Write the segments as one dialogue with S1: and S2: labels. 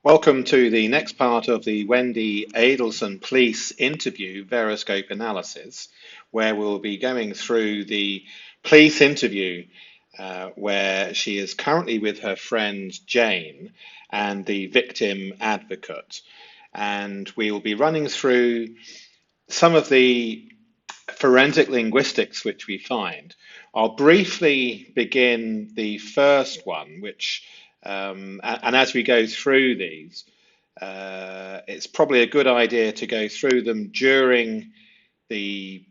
S1: Welcome to the next part of the Wendi Adelson police interview VEROSCOPE analysis, where we'll be going through the police interview where she is currently with her friend Jane and the victim advocate. And we will be running through some of the forensic linguistics which we find. I'll briefly begin the first one, which and as we go through these, it's probably a good idea to go through them during the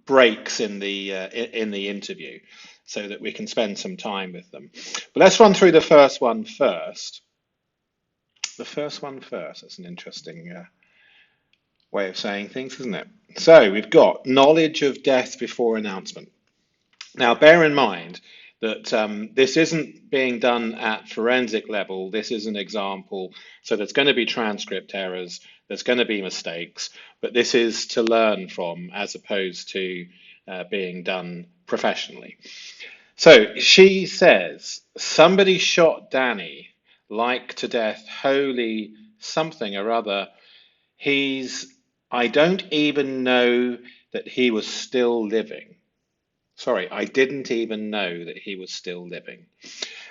S1: breaks in the interview, so that we can spend some time with them. But let's run through the first one first. The first one first. That's an interesting way of saying things, isn't it? So we've got knowledge of death before announcement. Now, bear in mind that this isn't being done at forensic level. This is an example. So there's going to be transcript errors, there's going to be mistakes, but this is to learn from as opposed to being done professionally. So she says, somebody shot Danny like to death, holy something or other. I don't even know that he was still living. Sorry, I didn't even know that he was still living.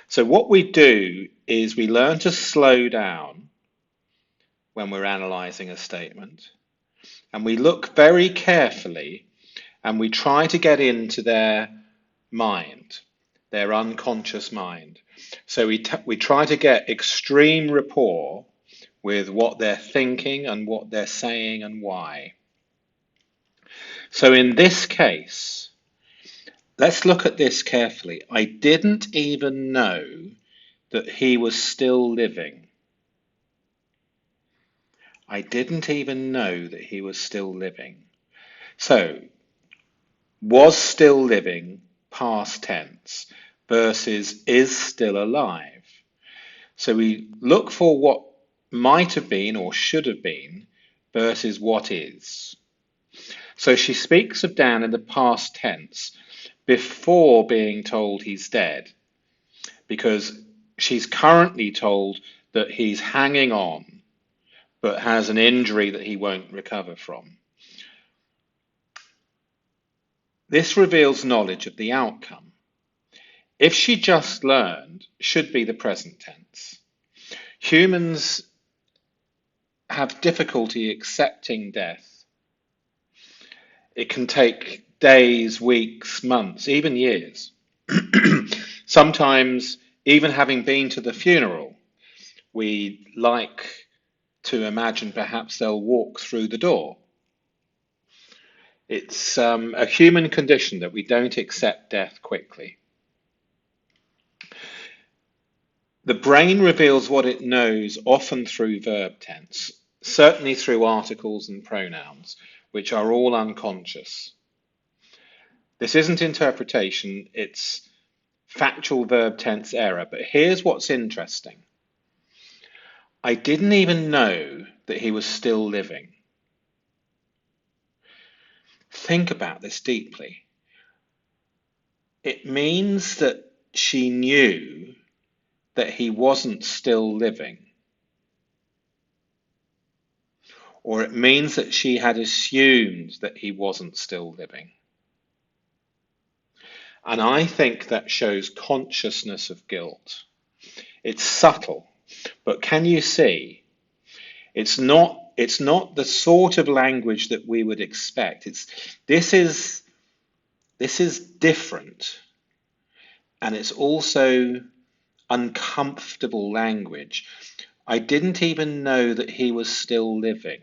S1: So what we do is we learn to slow down when we're analysing a statement, and we look very carefully and we try to get into their mind, their unconscious mind. So we try to get extreme rapport with what they're thinking and what they're saying and why. So in this case, let's look at this carefully. I didn't even know that he was still living. I didn't even know that he was still living. So, was still living, past tense, versus is still alive. So we look for what might have been or should have been versus what is. So she speaks of Dan in the past tense before being told he's dead, because she's currently told that he's hanging on but has an injury that he won't recover from. This reveals knowledge of the outcome. If she just learned, should be the present tense. Humans have difficulty accepting death. It can take days, weeks, months, even years. Sometimes, even having been to the funeral, we like to imagine perhaps they'll walk through the door. It's a human condition that we don't accept death quickly. The brain reveals what it knows often through verb tense, certainly through articles and pronouns, which are all unconscious. This isn't interpretation, it's factual verb tense error. But here's what's interesting. I didn't even know that he was still living. Think about this deeply. It means that she knew that he wasn't still living. Or it means that she had assumed that he wasn't still living. And I think that shows consciousness of guilt. It's subtle, but can you see? It's not the sort of language that we would expect. This is different, and it's also uncomfortable language. I didn't even know that he was still living.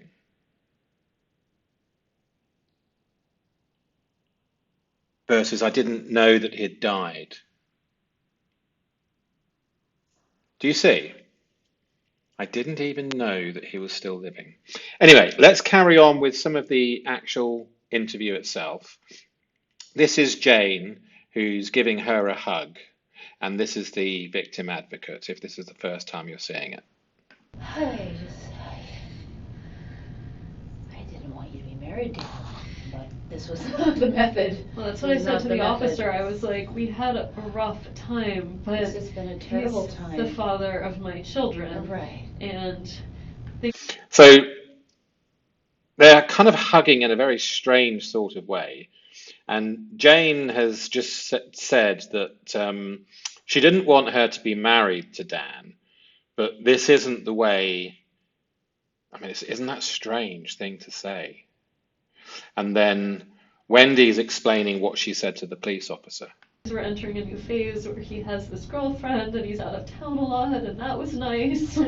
S1: Versus I didn't know that he had died. Do you see? I didn't even know that he was still living. Anyway, let's carry on with some of the actual interview itself. This is Jane, who's giving her a hug, and this is the victim advocate, if this is the first time you're seeing it.
S2: I didn't want you to be married to him, but This was not the method.
S3: Well, that's what I said to the officer. I was like, we had a rough time, but
S2: this has been a terrible
S3: he's
S2: time.
S3: the father of my children.
S2: Right.
S3: And
S1: So they're kind of hugging in a very strange sort of way. And Jane has just said that she didn't want her to be married to Dan, but this isn't the way. I mean, isn't that a strange thing to say? And then Wendy's explaining what she said to the police officer.
S3: we're entering a new phase where he has this girlfriend and he's out of town a lot, and that was nice.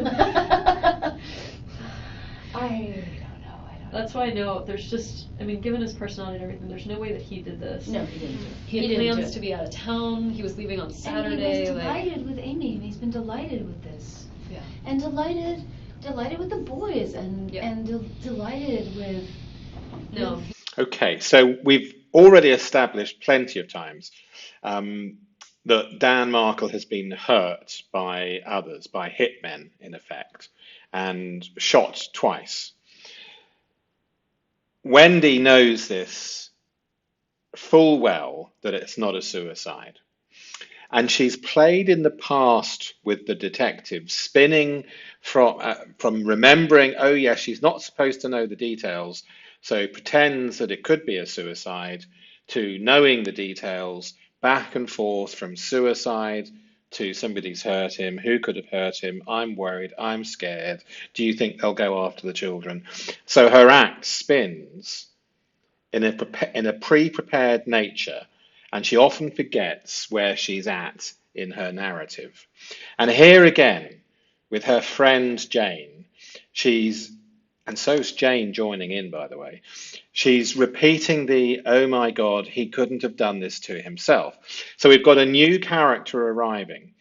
S3: That's why I know there's just, I mean, given his personality and everything, there's no way that he did this.
S2: No, he didn't.
S3: He had plans to be out of town. He was leaving on Saturday.
S2: And he was delighted with Amy, and he's been delighted with this.
S3: Yeah.
S2: And delighted with the boys, and delighted with.
S3: No.
S1: Okay, so we've already established plenty of times that Dan Markel has been hurt by others, by hitmen in effect, and shot twice. Wendi knows this full well, that it's not a suicide. And she's played in the past with the detective, spinning from remembering, oh yes, she's not supposed to know the details, so pretends that it could be a suicide, to knowing the details, back and forth from suicide to somebody's hurt him, who could have hurt him, I'm worried, I'm scared, do you think they'll go after the children? So her act spins in a pre-prepared nature, and she often forgets where she's at in her narrative. And here again, with her friend Jane, and so's Jane joining in, by the way, she's repeating oh my God, he couldn't have done this to himself. So we've got a new character arriving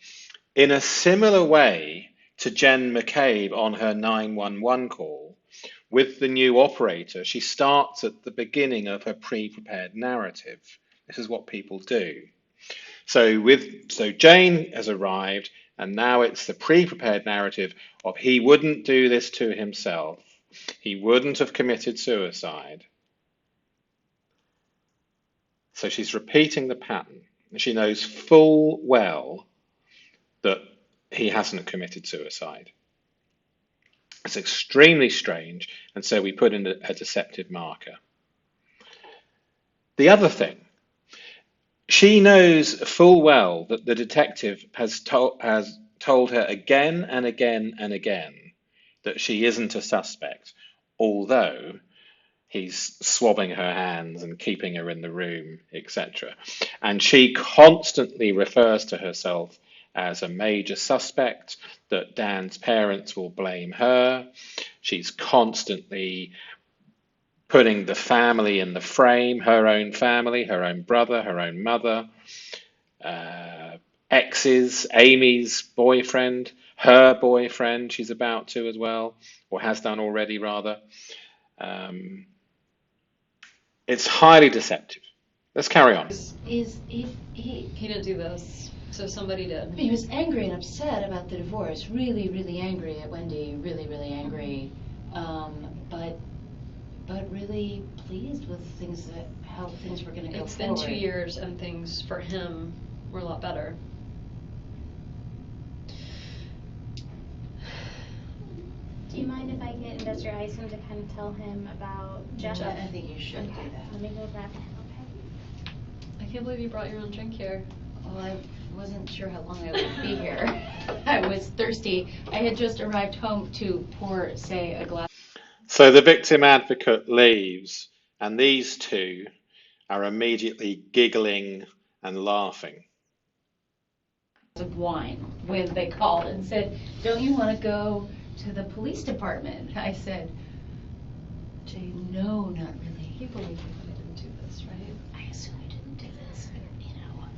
S1: in a similar way to Jen McCabe on her 911 call. With the new operator, she starts at the beginning of her pre-prepared narrative. This is what people do. So Jane has arrived, and now it's the pre-prepared narrative of he wouldn't do this to himself. He wouldn't have committed suicide. So she's repeating the pattern. And she knows full well that he hasn't committed suicide. It's extremely strange, and so we put in a deceptive marker. The other thing, she knows full well that the detective has told her again and again and again that she isn't a suspect, although he's swabbing her hands and keeping her in the room, etc. And she constantly refers to herself as a major suspect, that Dan's parents will blame her. She's constantly putting the family in the frame, her own family, her own brother, her own mother, exes, Amy's boyfriend, her boyfriend, she's about to as well, or has done already rather. It's highly deceptive. Let's carry on.
S3: He didn't do this, so somebody did.
S2: He was angry and upset about the divorce, really, really angry at Wendi, really, really angry, but really pleased with how things were going to go
S3: It's
S2: forward.
S3: been 2 years, and things for him were a lot better.
S4: Do you mind if I get Investor Isom to kind of tell him about Jeff?
S2: I think you should do that.
S4: Let me go grab him, okay?
S3: I can't believe you brought your own drink here.
S2: Well, I wasn't sure how long I would be here. I was thirsty. I had just arrived home to pour, say, a glass.
S1: So the victim advocate leaves, and these two are immediately giggling and laughing.
S2: Of wine when they called and said, "Don't you want to go to the police department?" I said, "Jay, no, not really."
S3: You believe me that I didn't do this, right?
S2: I assume you didn't do this, but, you know.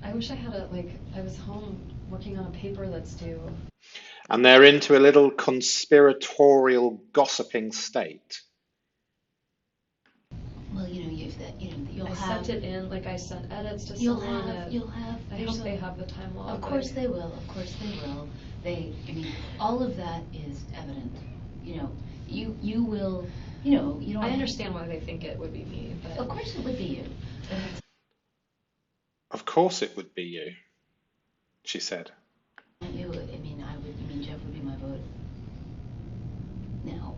S3: I wish I had I was home working on a paper that's due.
S1: And they're into a little conspiratorial gossiping state.
S2: Well, you'll
S3: I
S2: have.
S3: sent it in, I sent edits to
S2: You'll
S3: someone.
S2: have.
S3: I hope they have the time log.
S2: Of course they will. Of course they will. All of that is evident. You will you know, you don't.
S3: I understand why they think it would be me, but
S2: Of course it would be you.
S1: Of course it would be you, she said.
S2: I mean, Jeff would be my vote. Now,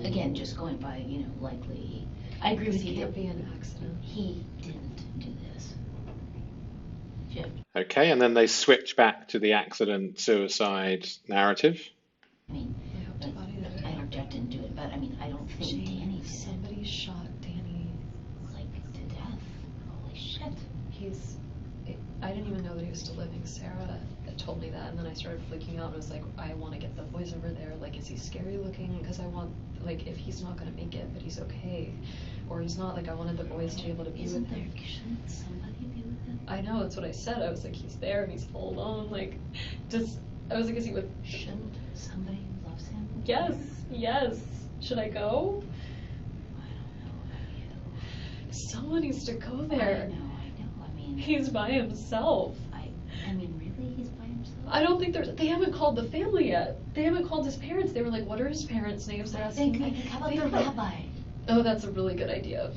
S2: again, just going by, you know, likely, I agree with
S3: this
S2: you.
S3: can't be an accident.
S2: He didn't do this. Jeff,
S1: Okay, and then they switch back to the accident suicide narrative.
S2: I mean,
S3: I hope to God he did
S2: I know Jeff didn't do it, but I mean, I don't think Danny did.
S3: Somebody shot Danny.
S2: Like, to death. Holy shit.
S3: I didn't even know that he was still living. Sarah told me that, and then I started freaking out and was like, I want to get the boys over there. Like, is he scary looking? Because I want, like, if he's not going to make it, but he's okay. Or he's not, like, I wanted the boys to be able to be with him.
S2: Shouldn't somebody be with him?
S3: I know, that's what I said. I was like, he's there and he's all alone. Like, I was like, is he with...
S2: Shouldn't somebody who loves him?
S3: Yes. Should I go?
S2: I don't know about you.
S3: Someone needs to go there.
S2: I know. I mean,
S3: He's by himself.
S2: I mean, really? He's by himself?
S3: I don't think they haven't called the family yet. They haven't called his parents. They were like, what are his parents' names? They're asking me.
S2: How about the rabbi?
S3: Oh, that's a really good idea.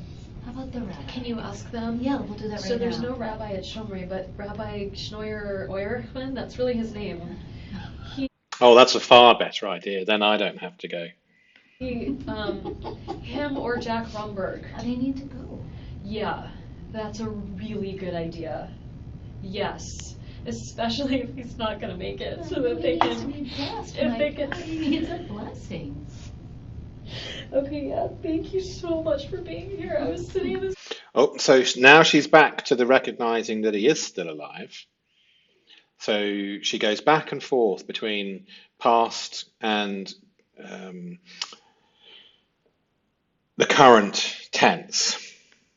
S2: How about the rabbi?
S3: Can you ask them?
S2: Yeah, we'll do that right now.
S3: So there's no rabbi at Shomri, but Rabbi Schnoyer, that's really his name.
S1: Oh, that's a far better idea. Then I don't have to go.
S3: Him or Jack Rumberg.
S2: They need to go.
S3: Yeah, that's a really good idea. Yes. Especially if he's not going to make it, so that they can...
S2: If they can... It's a blessing.
S3: Okay, yeah, thank you so much for being here. I was sitting in this...
S1: Oh, so now she's back to the recognizing that he is still alive. So she goes back and forth between past and the current tense.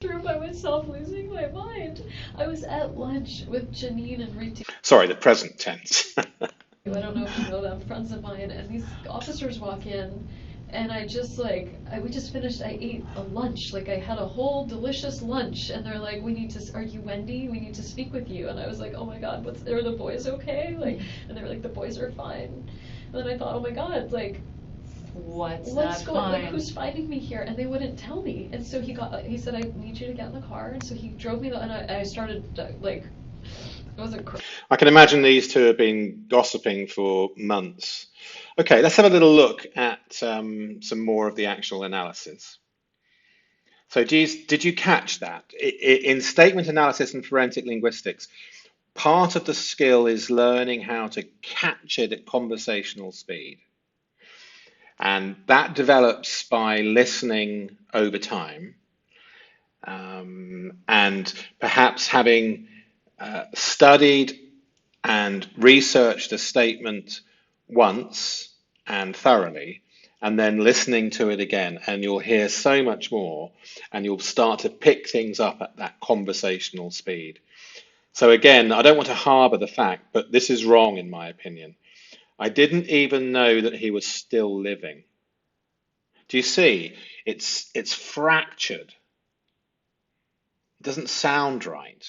S3: By myself losing my mind. I was at lunch with Janine and Rita.
S1: Sorry, the present tense.
S3: I don't know if you know them, friends of mine, and these officers walk in, and I just like, we just finished, I ate a lunch, like I had a whole delicious lunch, and they're like, are you Wendy? We need to speak with you. And I was like, oh my God, are the boys okay? Like, and they were like, the boys are fine. And then I thought, oh my God, like,
S2: what's
S3: going on? Like, who's finding me here? And they wouldn't tell me. And so he said, I need you to get in the car. And so he drove me, and I started, like, it wasn't crazy.
S1: I can imagine these two have been gossiping for months. Okay, let's have a little look at some more of the actual analysis. So did you catch that? In statement analysis and forensic linguistics, part of the skill is learning how to catch it at conversational speed. And that develops by listening over time and perhaps having studied and researched a statement once and thoroughly, and then listening to it again, and you'll hear so much more, and you'll start to pick things up at that conversational speed. So again, I don't want to harbour the fact, but this is wrong in my opinion. I didn't even know that he was still living. Do you see? It's fractured. It doesn't sound right.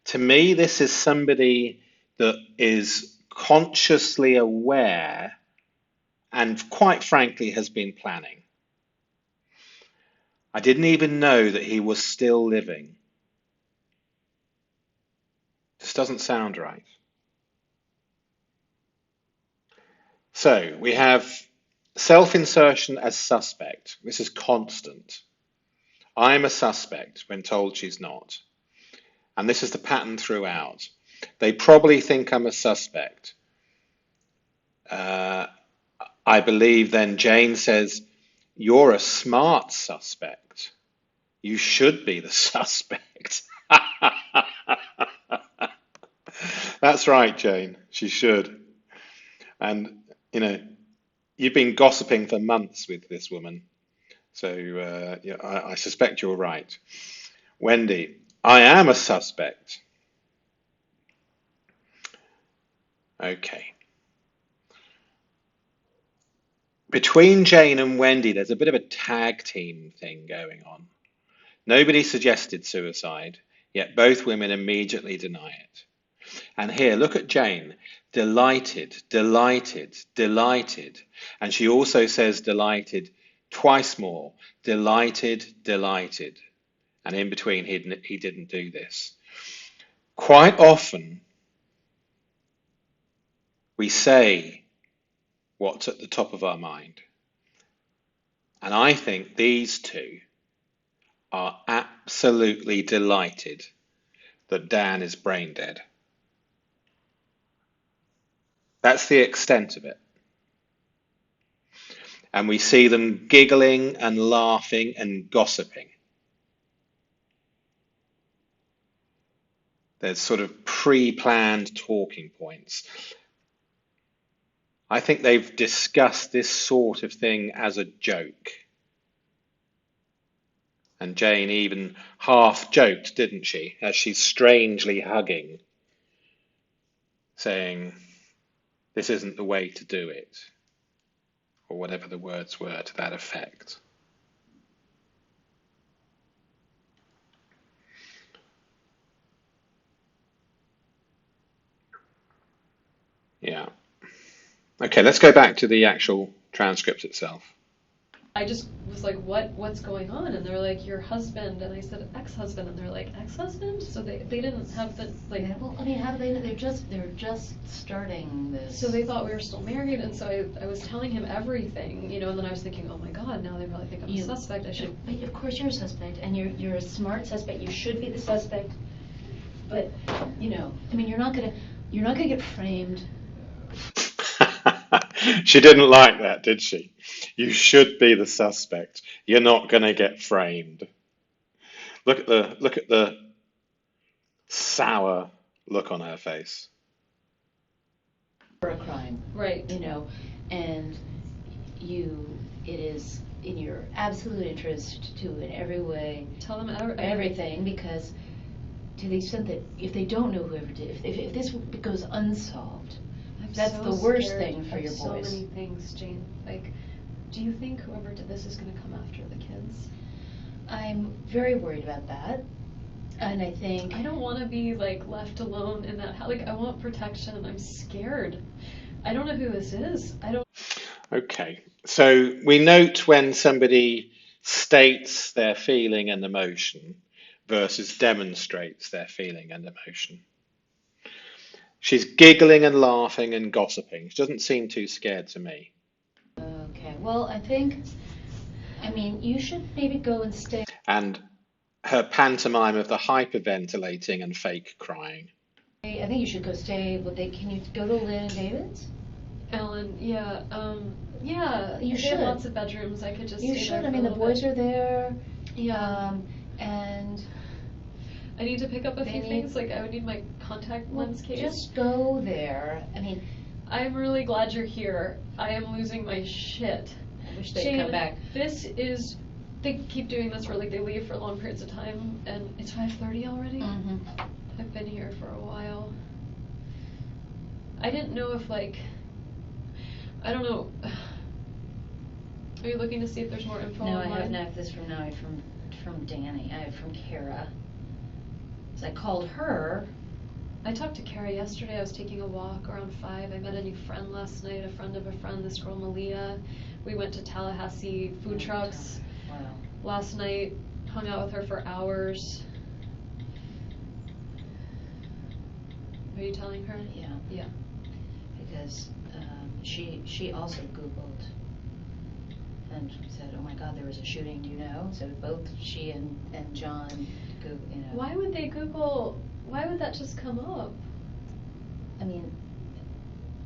S1: To me, this is somebody that is consciously aware and quite frankly has been planning. I didn't even know that he was still living. This doesn't sound right. So we have self-insertion as suspect. This is constant. I'm a suspect when told she's not. And this is the pattern throughout. They probably think I'm a suspect. I believe then Jane says, you're a smart suspect. You should be the suspect. That's right, Jane. She should. And, you know, you've been gossiping for months with this woman. So yeah, I suspect you're right. Wendy, I am a suspect. Okay. Between Jane and Wendy, there's a bit of a tag team thing going on. Nobody suggested suicide, yet both women immediately deny it. And here, look at Jane. Delighted, delighted, delighted. And she also says delighted Twice more, delighted, delighted. And in between, he didn't do this. Quite often, we say what's at the top of our mind. And I think these two are absolutely delighted that Dan is brain dead. That's the extent of it. And we see them giggling and laughing and gossiping. There's sort of pre-planned talking points. I think they've discussed this sort of thing as a joke. And Jane even half joked, didn't she, as she's strangely hugging, saying, "This isn't the way to do it," or whatever the words were to that effect. Yeah. Okay, let's go back to the actual transcript itself.
S3: I just was like, what's going on? And they're like, your husband. And I said, ex-husband. And they're like, ex-husband? So they didn't have the, like...
S2: Yeah, well, I mean, how do they know? They're just starting this.
S3: So they thought we were still married, and so I was telling him everything, you know, and then I was thinking, oh my God, now they probably think I'm a suspect. I should...
S2: But of course you're a suspect, and you're a smart suspect. You should be the suspect. But, you know, I mean, you're not gonna get framed.
S1: She didn't like that, did she? You should be the suspect. You're not going to get framed. Look at the sour look on her face.
S2: For a crime,
S3: right?
S2: You know, and it is in your absolute interest to, in every way,
S3: tell them
S2: everything, because to the extent that if they don't know whoever did, if this goes unsolved. That's
S3: so
S2: the worst
S3: scared
S2: thing for your boys.
S3: So many things, Jane. Like, do you think whoever did this is going to come after the kids?
S2: I'm very worried about that, and I think
S3: I don't want to be like left alone in that house. Like, I want protection. I'm scared. I don't know who this is. I don't.
S1: Okay, so we note when somebody states their feeling and emotion versus demonstrates their feeling and emotion. She's giggling and laughing and gossiping. She doesn't seem too scared to me.
S2: Okay, well, I mean, you should maybe go and stay.
S1: And her pantomime of the hyperventilating and fake crying.
S2: I think you should go stay. Can you go to Lynn and David's?
S3: Ellen, yeah, yeah.
S2: You
S3: they
S2: should.
S3: have lots of bedrooms. I could just.
S2: You
S3: stay
S2: should.
S3: there
S2: I mean, the boys are there.
S3: Yeah.
S2: And
S3: I need to pick up a few things. Like, I would need my contact lens case.
S2: Just go there. I mean,
S3: I'm really glad you're here. I am losing my shit.
S2: I wish they'd come back.
S3: They keep doing this where, like, they leave for long periods of time, and it's 5:30 already.
S2: Mm-hmm.
S3: I've been here for a while. I didn't know if, like, I don't know. Are you looking to see if there's more info
S2: No,
S3: online?
S2: I have not. This from Danny. I have from Kara. So I called her.
S3: I talked to Kara yesterday. I was taking a walk around 5. I met a new friend last night, a friend of a friend, this girl Malia. We went to Tallahassee food trucks last night, hung out with her for hours. Are you telling her?
S2: Yeah.
S3: Yeah.
S2: Because she also Googled and said, "Oh my God, there was a shooting. Do you know?" So both she and John, Googled, you know.
S3: Why would they Google? Why would that just come up?
S2: I mean,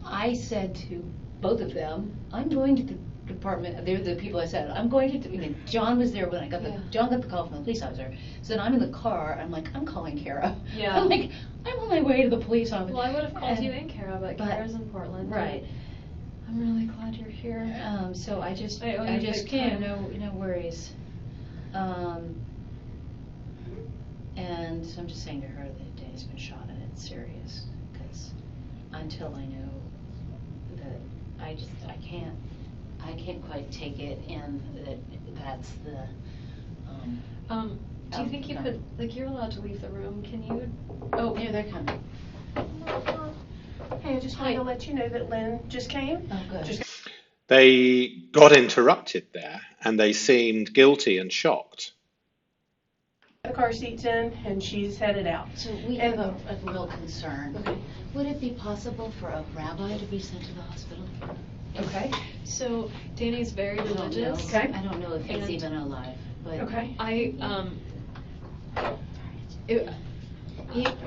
S2: I said to both of them, "I'm going to the department." They're the people I said, "I'm going to." I mean, John was there when I got John got the call from the police officer. So then I'm in the car. I'm like, I'm calling Kara.
S3: Yeah.
S2: I'm like, I'm on my way to the police office.
S3: Well, I would have called you and Kara, but Kara's in Portland.
S2: Right.
S3: I'm really glad you're here.
S2: So I just
S3: came.
S2: No worries. And so I'm just saying to her that Danny's been shot and it's serious, because until I know that, I can't quite take it in that that's the.
S3: Do you think you could, like, you're allowed to leave the room? Can you? Oh,
S2: here they're coming.
S5: Hey, I just wanted to let you know that Lynn just came.
S2: Oh, good.
S1: They got interrupted there and they seemed guilty and shocked.
S5: The car seat's in and she's headed out.
S2: So we have a real concern.
S5: Okay.
S2: Would it be possible for a rabbi to be sent to the hospital?
S5: Okay.
S3: So Danny's very
S2: I don't know.
S3: religious.
S5: Okay.
S2: I don't know if he's
S3: And-
S2: even alive, but.
S5: Okay.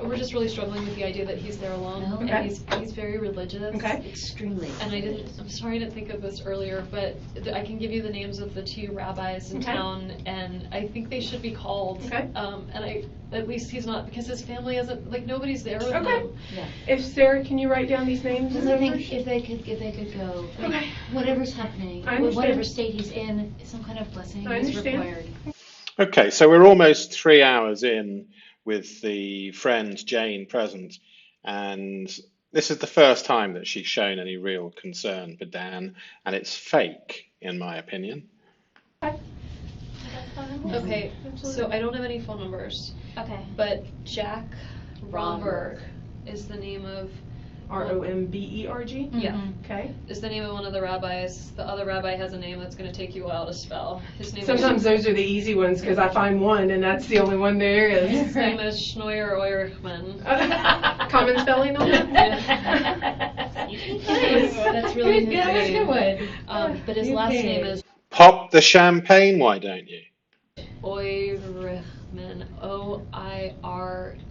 S3: We're just really struggling with the idea that he's there alone.
S2: Okay.
S3: And he's very religious.
S5: Okay.
S2: Extremely.
S3: And I'm sorry I didn't think of this earlier, but I can give you the names of the 2 rabbis in
S5: Okay.
S3: town, and I think they should be called.
S5: Okay.
S3: At least he's not, because his family isn't, like, nobody's there with
S5: Okay.
S3: him.
S2: Yeah.
S5: If Sarah, can you write down these names?
S2: Because I think if they could go, like,
S5: Okay.
S2: whatever's happening,
S5: I understand.
S2: whatever state he's in, some kind of blessing
S5: I
S2: is
S5: understand.
S2: required.
S1: Okay, so we're almost 3 hours in with the friend Jane present, and this is the first time that she's shown any real concern for Dan, and it's fake, in my opinion.
S3: Okay, so I don't have any phone numbers,
S4: Okay.
S3: but Jack Romberg is the name of,
S5: ROMBERG?
S3: yeah,
S5: Okay.
S3: is the name of one of the rabbis. The other rabbi has a name that's going to take you a while to spell. His name
S5: Sometimes those are the easy ones because I find one and that's the only one there is.
S3: His name is Schnoyer Eurichman.
S5: Common spelling on that?
S2: Nice. That's really his
S5: Yeah, that's a
S2: name.
S5: good
S3: But his last name is
S1: Pop the champagne, why don't you?
S3: Eurichman. Oirechman.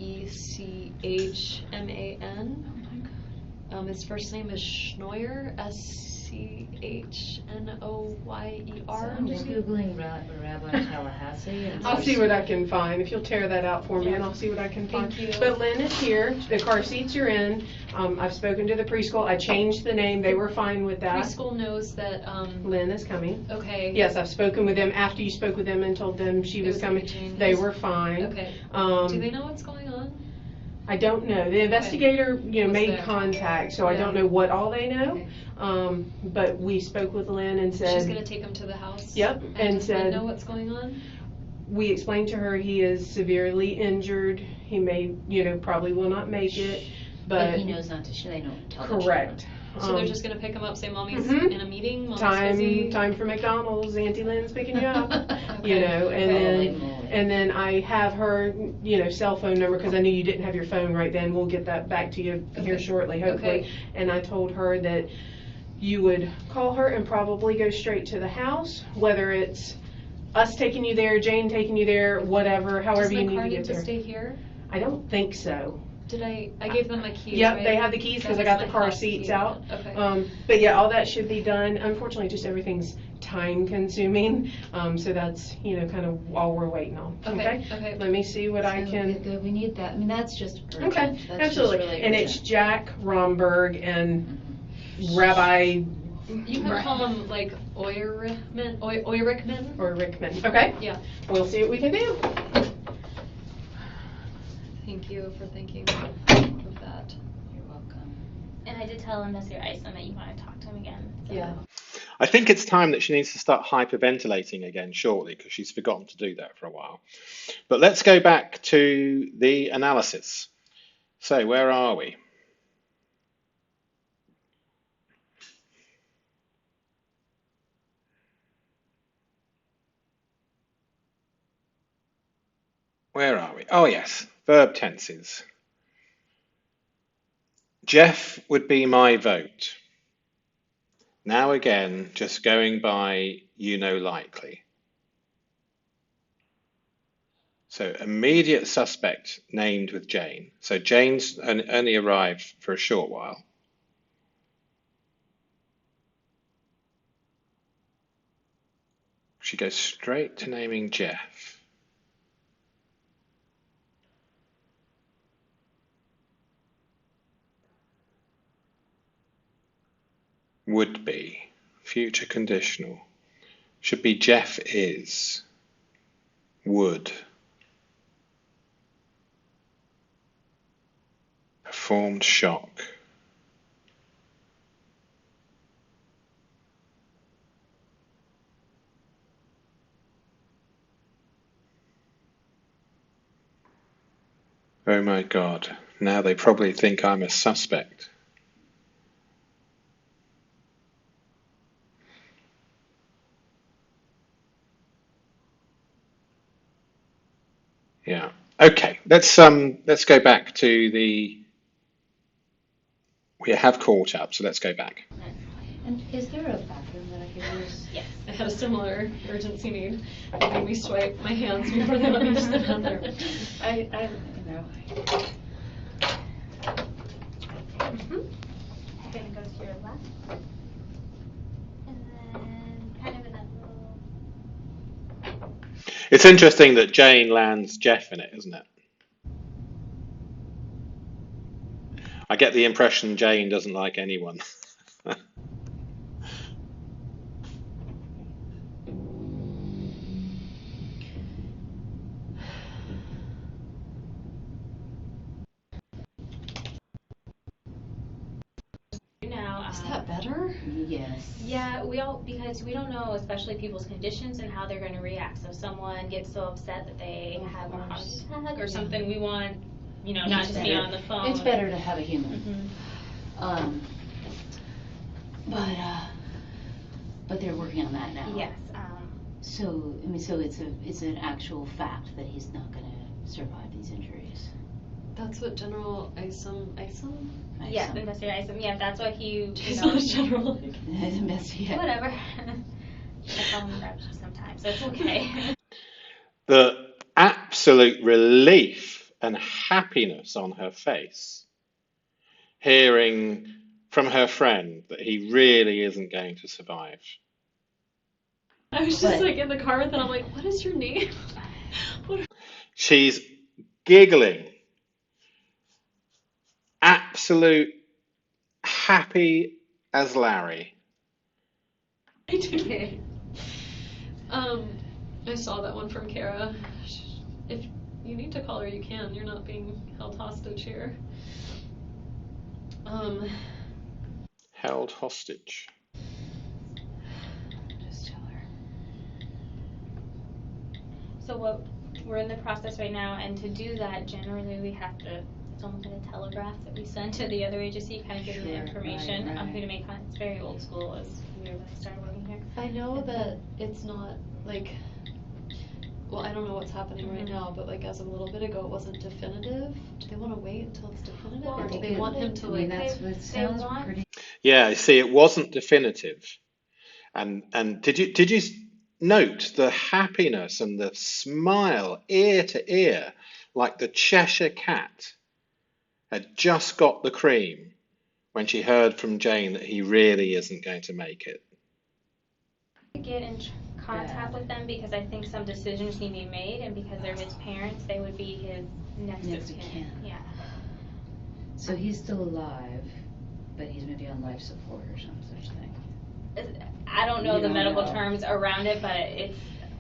S3: His first name is Schnoyer, Schnoyer.
S2: I'm just Googling Rabbi Tallahassee. And
S5: I'll see what I can find. If you'll tear that out for me, and I'll see what I can find.
S3: Thank you.
S5: But Lynn is here. The car seats are in. I've spoken to the preschool. I changed the name. They were fine with that.
S3: Preschool knows that,
S5: Lynn is coming.
S3: okay.
S5: Yes, I've spoken with them after you spoke with them and told them she was
S3: was
S5: coming.
S3: gonna change.
S5: They were fine.
S3: Okay.
S5: Um,
S3: Do they know what's going on?
S5: I don't know. The investigator,
S3: Was
S5: made
S3: there.
S5: contact, so I
S3: Yeah.
S5: don't know what all they know.
S3: Okay.
S5: But we spoke with Lynn and said.
S3: She's gonna take him to the house?
S5: Yep, and
S3: And does Lynn
S5: said-
S3: know what's going on?
S5: We explained to her he is severely injured. He may, probably will not make it,
S2: But
S5: but
S2: he knows not to, they don't tell the
S5: correct.
S3: So they're just gonna pick him up, say mommy's
S5: Mhm.
S3: in a meeting, mommy's busy?
S5: Time for McDonald's. Auntie Lynn's picking you up.
S3: Okay.
S5: And
S2: Holy
S5: then
S2: moly.
S5: and then I have her, cell phone number because I knew you didn't have your phone right then. We'll get that back to you here
S3: Okay.
S5: shortly, hopefully.
S3: Okay.
S5: And I told her that you would call her and probably go straight to the house, whether it's us taking you there, Jane taking you there, whatever, however you need to get
S3: Does the car need to
S5: there.
S3: stay here?
S5: I don't think so.
S3: Did I gave them my keys,
S5: Yep,
S3: right?
S5: they have the keys because I
S3: That
S5: got
S3: was
S5: the
S3: my
S5: car
S3: house
S5: seats
S3: key.
S5: out.
S3: Okay.
S5: But yeah, all that should be done. Unfortunately, just everything's time consuming. So that's, kind of all we're waiting on.
S3: Okay, okay.
S5: Let me see what I
S2: So
S5: can.
S2: good, we need that, I mean, that's just urgent.
S5: Okay,
S2: That's just
S5: absolutely.
S2: really
S5: And it's
S2: urgent.
S5: Jack Romberg and Rabbi
S3: You can call him like Eurichman, Eurichman?
S5: or Rickman. Okay,
S3: Yeah,
S5: we'll see what we can do.
S3: thank you for thinking of that.
S2: You're welcome.
S4: And I did tell Mr. Isom that you want to talk to him again. So.
S3: Yeah.
S1: I think it's time that she needs to start hyperventilating again shortly because she's forgotten to do that for a while. But let's go back to the analysis. So where are we? Where are we? Oh yes, verb tenses. Jeff would be my vote. Now again, just going by likely. So immediate suspect named with Jane. So Jane's only arrived for a short while. She goes straight to naming Jeff. Would be, future conditional. Should be Jeff is, would. Performed shock. Oh my God, now they probably think I'm a suspect. Yeah. Okay. Let's go back to the. We have caught up, so let's go back.
S2: And is there a bathroom that I could use?
S4: Yes.
S3: I had a similar urgency need. They made me swipe my hands before they let me use the bathroom.
S2: I you know.
S4: Gonna go to your left. And then kind of in that little.
S1: It's interesting that Jane lands Jeff in it, isn't it? I get the impression Jane doesn't like anyone.
S4: Now,
S3: Is that better?
S2: Yes.
S4: yeah, because we don't know, especially people's conditions and how they're going to react. So if someone gets so upset that they have a heart attack or something, we want, not
S2: It's
S4: just be
S2: better.
S4: on the phone.
S2: It's better to have a human.
S4: Mhm.
S2: But they're working on that now.
S4: Yes.
S2: So it's an actual fact that he's not going to survive these injuries.
S3: That's what General Isom.
S4: Yes, Investor Isom. Yeah, that's what he.
S3: He's not a general.
S2: Yeah.
S4: Whatever. I call him Grouchy sometimes, so it's okay.
S1: The absolute relief and happiness on her face, hearing from her friend that he really isn't going to survive.
S3: I was just like in the car with it. I'm like, what is your name?
S1: She's giggling, absolute happy as Larry.
S3: Okay. I saw that one from Kara. If you need to call her, you can. You're not being held hostage here.
S1: Held hostage.
S2: Just tell her.
S4: So we're in the process right now, and to do that, generally we have to. It's almost like a telegraph that we send to the other agency, kind of giving the information on who to make contact. It's very old school as we were started working here.
S3: I know that it's not like. Well, I don't know what's happening right now, but like as of a little bit ago, it wasn't definitive. Do they want to wait until it's definitive,
S4: Well,
S3: or do they want him to like?
S2: That's what sounds
S4: want-
S2: pretty.
S1: Yeah, you see, it wasn't definitive. And did you note the happiness and the smile ear to ear, like the Cheshire cat had just got the cream when she heard from Jane that he really isn't going to make it.
S4: Get in contact with them because I think some decisions need to be made, and because they're his parents, they would be his next of kin. Yeah.
S2: So he's still alive, but he's maybe on life support or some such thing.
S4: I don't know
S2: You
S4: the
S2: don't
S4: medical
S2: know.
S4: terms around it, but it's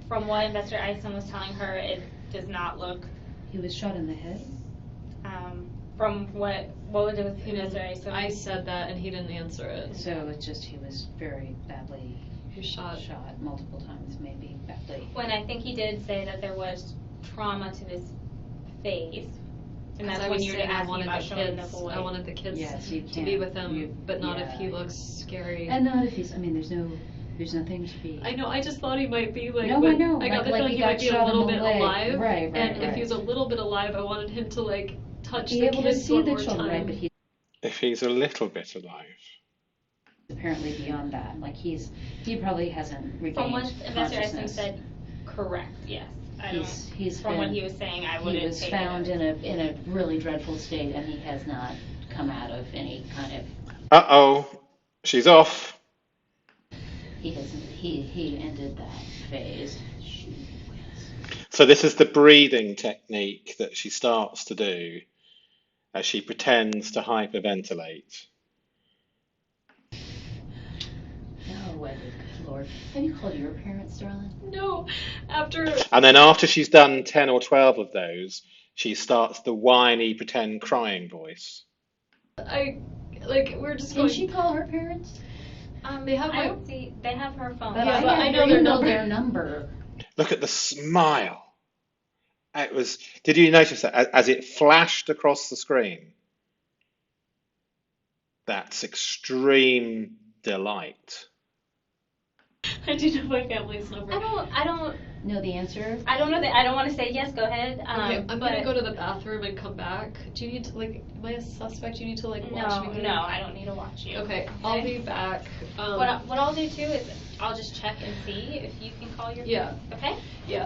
S4: from what Investor Isom was telling her, it does not look.
S2: He was shot in the head?
S4: From what was it with
S3: He
S4: Investor
S3: didn't,
S4: Isom?
S3: I said that and he didn't answer it.
S2: So it's just he was very badly
S3: He shot.
S2: multiple times, maybe badly.
S4: When I think he did say that there was trauma to his face, and that's
S3: I
S4: when
S3: was
S4: you were
S3: saying I
S4: asking
S3: wanted
S4: about
S3: the
S4: showing the
S3: kids.
S4: boy.
S3: I wanted the kids
S2: Yes, you
S3: to be
S2: can't-
S3: with him,
S2: you-
S3: but not if he
S2: yeah.
S3: looks scary.
S2: And not if he's, there's nothing to be.
S3: I know. I just thought he might be like.
S2: No, I
S3: when
S2: know,
S3: I got
S2: like-
S3: the
S2: like
S3: feeling
S2: he
S3: he
S2: got
S3: might be a
S2: shot in
S3: little
S2: the
S3: bit
S2: leg.
S3: alive.
S2: Right,
S3: and if
S2: right.
S3: he was a little bit alive, I wanted him to like touch
S2: Be
S3: the
S2: able to
S3: kids
S2: see
S3: one
S2: the
S3: more
S2: children, right,
S3: time.
S2: but he's
S1: If he's a little bit alive.
S2: apparently beyond that. Like he probably hasn't
S4: From
S2: regained
S4: what Investor Isom
S2: consciousness.
S4: said, correct, yes.
S2: He's
S4: from what
S2: been-
S4: he was saying, I
S2: He
S4: wouldn't
S2: was
S4: take
S2: found
S4: it.
S2: in a really dreadful state, and he has not come out of any kind of.
S1: Uh-oh, she's off.
S2: He hasn't. He ended that phase.
S1: So this is the breathing technique that she starts to do as she pretends to hyperventilate.
S2: No, Wendy, good Lord. Have you called your parents, darling?
S3: No, after
S1: And then after she's done 10 or 12 of those, she starts the whiny pretend crying voice.
S3: we're just
S2: Did
S3: going.
S2: she call her parents?
S3: They have
S4: I
S3: my-
S4: don't see, they have her phone.
S2: But
S3: Yeah, but I know
S2: you
S3: their
S2: their number.
S1: Look at the smile. It was. Did you notice that as it flashed across the screen? That's extreme delight.
S3: I do know my family's number.
S4: I don't
S2: know the answer?
S4: I don't know that. I don't want to say yes. Go ahead.
S3: Okay, I'm
S4: but
S3: gonna go to the bathroom and come back. Do you need to like? Am I a suspect? Do you need to like watch me?
S4: No, I don't need to watch you.
S3: Okay, I'll be back.
S4: What I'll do too is I'll just check and see if you can call your friend. Okay?
S3: Yeah.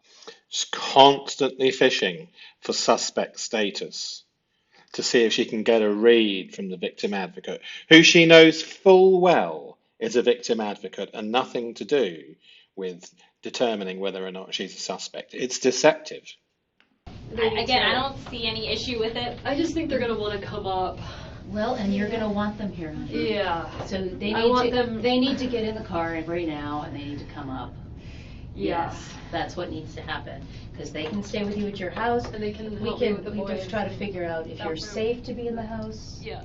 S1: She's constantly fishing for suspect status to see if she can get a read from the victim advocate, who she knows full well is a victim advocate and nothing to do with determining whether or not she's a suspect. It's deceptive.
S4: Again, I don't see any issue with it.
S3: I just think they're gonna want to come up.
S2: Well, and you're gonna want them here, honey.
S3: Yeah.
S2: So they
S3: I want
S2: need to.
S3: them-
S2: They need to get in the car right now, and they need to come up.
S3: Yeah.
S2: Yes, that's what needs to happen, because they can stay with you at your house.
S3: And they can
S2: We
S3: help me with
S2: can.
S3: the
S2: We
S3: boys.
S2: just try to figure out if you're safe to be in the house.
S3: Yeah.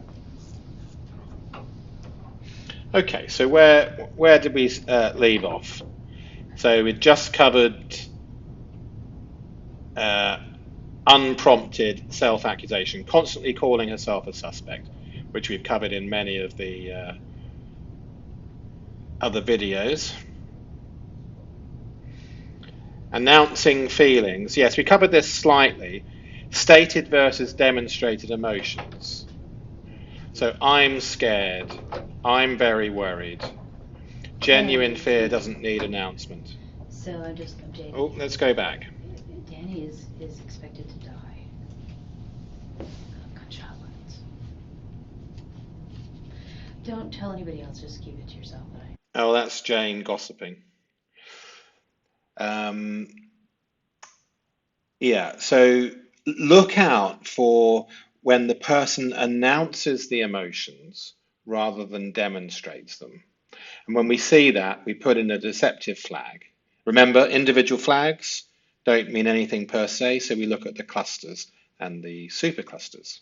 S1: Okay, so where did we leave off? So we just covered unprompted self-accusation, constantly calling herself a suspect, which we've covered in many of the other videos. Announcing feelings. Yes, we covered this slightly. Stated versus demonstrated emotions. So I'm scared. I'm very worried. Genuine fear doesn't need announcement.
S2: So I'm just updating.
S1: Oh, let's go back.
S2: Danny is expected to die. Gunshot wounds. Don't tell anybody else. Just keep it to yourself.
S1: Oh, that's Jane gossiping. Yeah, so look out for when the person announces the emotions rather than demonstrates them. And when we see that, we put in a deceptive flag. Remember, individual flags don't mean anything per se, so we look at the clusters and the superclusters.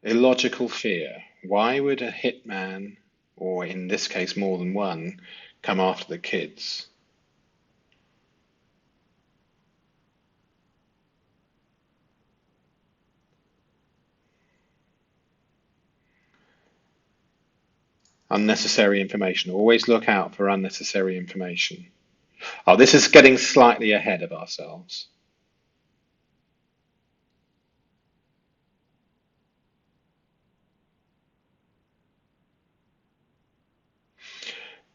S1: Illogical fear. Why would a hitman, or in this case more than one, come after the kids? Unnecessary information. Always look out for unnecessary information. Oh, this is getting slightly ahead of ourselves.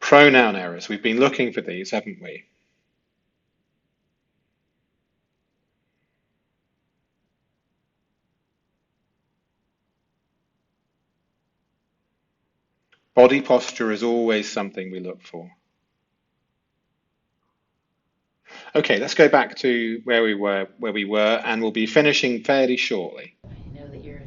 S1: Pronoun errors. We've been looking for these, haven't we? Body posture is always something we look for. Okay, let's go back to where we were, and we'll be finishing fairly shortly.
S2: I know that you're.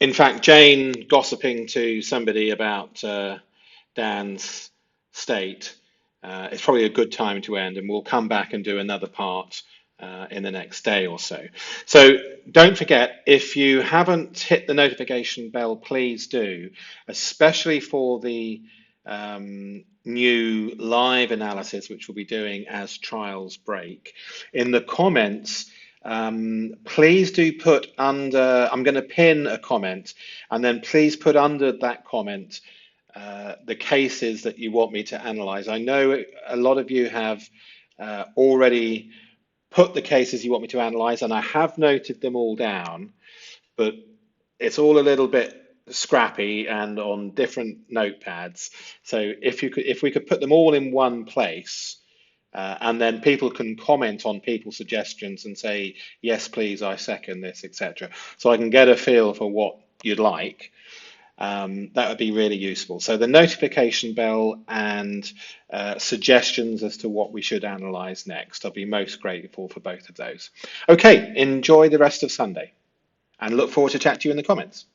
S1: In fact, Jane gossiping to somebody about Dan's state is probably a good time to end, and we'll come back and do another part in the next day or so. So don't forget, if you haven't hit the notification bell, please do, especially for the new live analysis, which we'll be doing as trials break. In the comments, please do put under, I'm going to pin a comment, and then please put under that comment the cases that you want me to analyze. I know a lot of you have already put the cases you want me to analyze, and I have noted them all down, but it's all a little bit scrappy and on different notepads. So if we could put them all in one place, and then people can comment on people's suggestions and say, yes, please, I second this, etc. So I can get a feel for what you'd like. That would be really useful. So the notification bell and suggestions as to what we should analyze next. I'll be most grateful for both of those. Okay, enjoy the rest of Sunday and look forward to chat to you in the comments.